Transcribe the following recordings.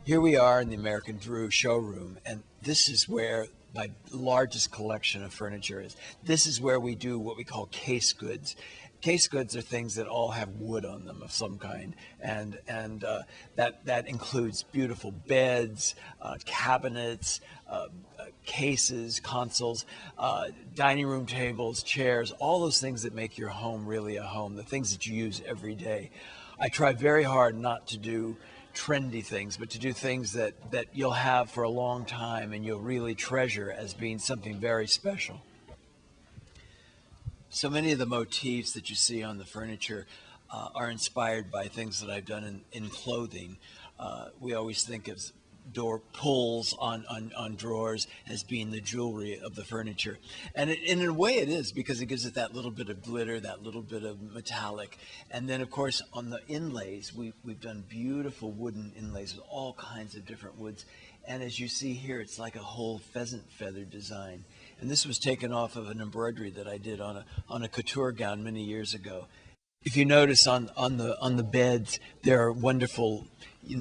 Here we are in the American Drew showroom, and this is where my largest collection of furniture is. This is where we do what we call case goods. Case goods are things that all have wood on them of some kind, and that includes beautiful beds, cabinets, cases, consoles, dining room tables, chairs, all those things that make your home really a home, the things that you use every day. I try very hard not to do trendy things, but to do things that you'll have for a long time and you'll really treasure as being something very special. So many of the motifs that you see on the furniture are inspired by things that I've done in clothing. We always think of door pulls on drawers as being the jewelry of the furniture. And in a way it is, because it gives it that little bit of glitter, that little bit of metallic. And then of course on the inlays, we've done beautiful wooden inlays with all kinds of different woods. And as you see here, it's like a whole pheasant feather design. And this was taken off of an embroidery that I did on a couture gown many years ago. If you notice on the beds, there are wonderful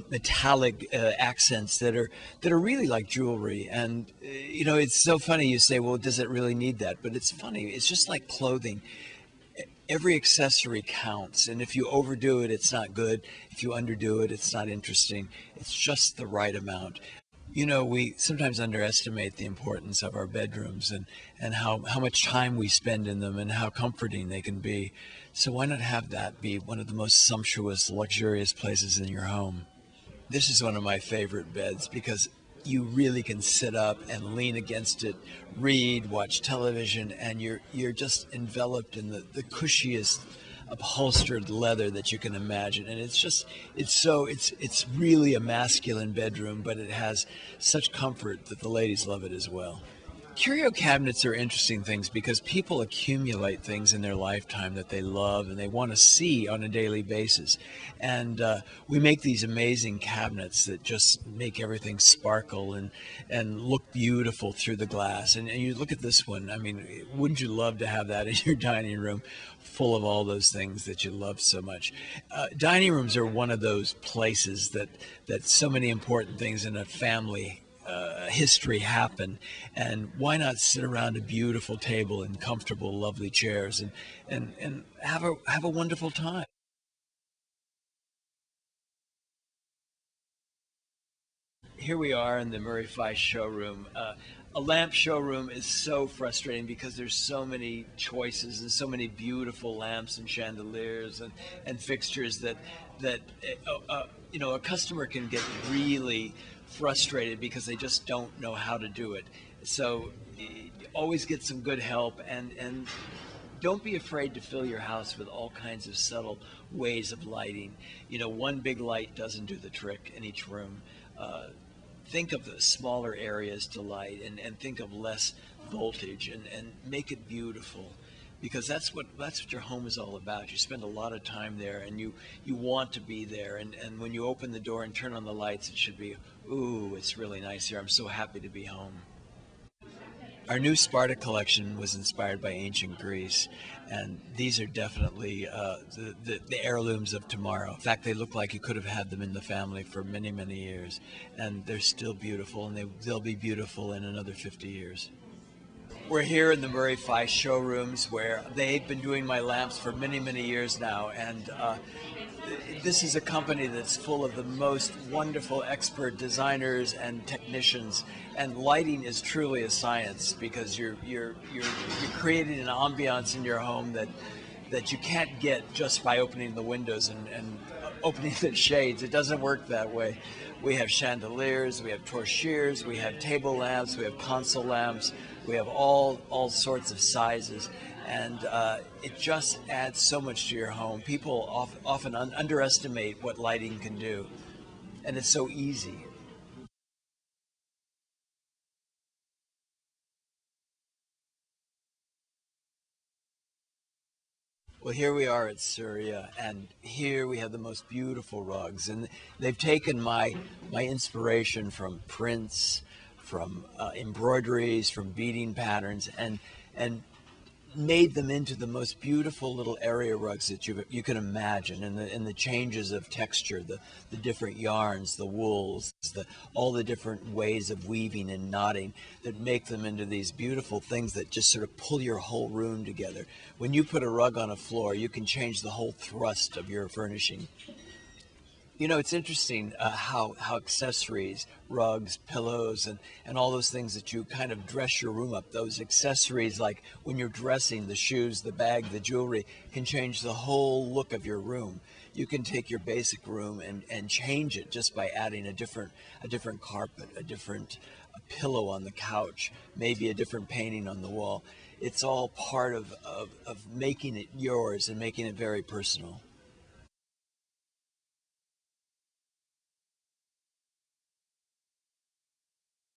metallic accents that are really like jewelry. And you know, it's so funny. You say, well, does it really need that? But it's funny. It's just like clothing. Every accessory counts, and if you overdo it, it's not good. If you underdo it, it's not interesting. It's just the right amount. You know, we sometimes underestimate the importance of our bedrooms and how much time we spend in them and how comforting they can be. So why not have that be one of the most sumptuous, luxurious places in your home? This is one of my favorite beds because you really can sit up and lean against it, read, watch television, and you're just enveloped in the cushiest upholstered leather that you can imagine. And it's really a masculine bedroom, but it has such comfort that the ladies love it as well. Curio cabinets are interesting things because people accumulate things in their lifetime that they love and they want to see on a daily basis. And we make these amazing cabinets that just make everything sparkle and look beautiful through the glass. And you look at this one, I mean, wouldn't you love to have that in your dining room full of all those things that you love so much? Dining rooms are one of those places that so many important things in a family history happen, and why not sit around a beautiful table and comfortable, lovely chairs and have a wonderful time. Here we are in the Feiss showroom. A lamp showroom is so frustrating because there's so many choices and so many beautiful lamps and chandeliers and fixtures that you know, a customer can get really frustrated because they just don't know how to do it. So always get some good help, and don't be afraid to fill your house with all kinds of subtle ways of lighting. You know, one big light doesn't do the trick in each room. Think of the smaller areas to light, and think of less voltage, and make it beautiful, because that's what your home is all about. You spend a lot of time there, and you want to be there, and when you open the door and turn on the lights, it should be, ooh, it's really nice here. I'm so happy to be home. Our new Sparta collection was inspired by ancient Greece, and these are definitely the heirlooms of tomorrow. In fact, they look like you could have had them in the family for many, many years, and they're still beautiful, and they'll be beautiful in another 50 years. We're here in the Feiss showrooms, where they've been doing my lamps for many, many years now, and this is a company that's full of the most wonderful expert designers and technicians, and lighting is truly a science, because you're creating an ambiance in your home that you can't get just by opening the windows and opening the shades. It doesn't work that way. We have chandeliers, we have torchères, we have table lamps, we have console lamps, we have all sorts of sizes, and it just adds so much to your home. People often underestimate what lighting can do, and it's so easy. Well, here we are at Syria, and here we have the most beautiful rugs, and they've taken my inspiration from prints, from embroideries, from beading patterns, and made them into the most beautiful little area rugs that you can imagine, and the changes of texture, the different yarns, the wools, all the different ways of weaving and knotting that make them into these beautiful things that just sort of pull your whole room together. When you put a rug on a floor, you can change the whole thrust of your furnishing. You know, it's interesting how accessories, rugs, pillows, and all those things that you kind of dress your room up, those accessories, like when you're dressing, the shoes, the bag, the jewelry, can change the whole look of your room. You can take your basic room and change it just by adding a different carpet, a pillow on the couch, maybe a different painting on the wall. It's all part of making it yours and making it very personal.